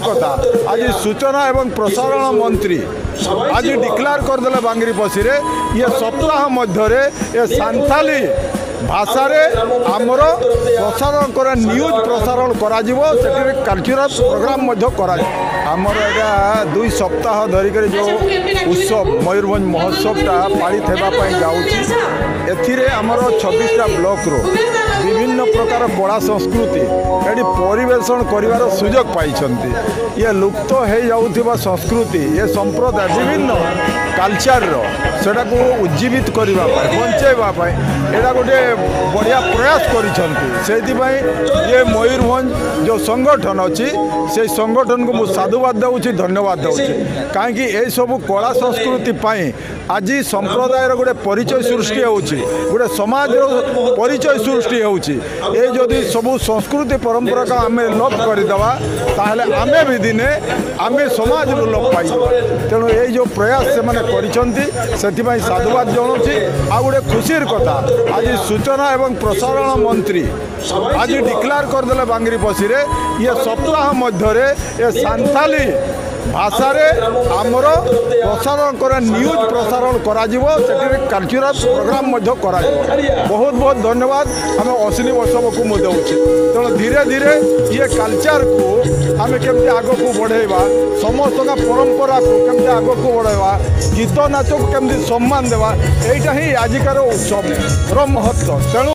कथा आज सूचना एवं प्रसारण मंत्री आज डिक्लेयर करदे बांगरीपोशी ये सप्ताह मध्य ये सांथाली भाषा आमर प्रसारण कर न्यूज प्रसारण कल्चरल प्रोग्राम आमर एटा 2 सप्ताह धरिक जो उत्सव मयूरभंज महोत्सवटा पालित होगापी जाऊँगी आमर 26टा ब्लॉक रो विभिन्न प्रकार कला संस्कृति ये परिवेशन कर सुजोग पाई ये लुप्त हो जाऊा संस्कृति ये संप्रदाय विभिन्न कल्चर सेटा को उज्जीवित करने बचाइवाई यहाँ गोटे बढ़िया प्रयास कर ये मयूरभंज जो संगठन अच्छी से संगठन को मुझे साधुवाद दूसरी धन्यवाद दूसरी कहीं ये सब कला संस्कृति आज संप्रदायर गोटे परिचय सृष्टि गोटे समाज परिचय सृष्टि होदी सब संस्कृति परंपरा का आम लोप करदेवा ताहले आमे भी दिने आमे समाज लोप पाई तेणु ये जो प्रयास से साधुवाद जनाऊँगी आ गोटे खुशीर कथा आज सूचना एवं प्रसारण मंत्री आज डिक्लेयर करदे बांगरीपोशी ये सप्ताह मध्य ये सांथाली भाषा आमर प्रसारण कर न्यूज प्रसारण कल्चरल प्रोग्राम बहुत बहुत धन्यवाद आम अश्विनी उत्सव को मुझे तेणु धीरे धीरे ये कल्चर को आम केमती आग को बढ़ेवा समस्त परंपरा को केमती आग को बढ़ेवा गीत नाच को केमती सम्मान देवा यहीटा ही आजिकार उत्सव महत्व तेणु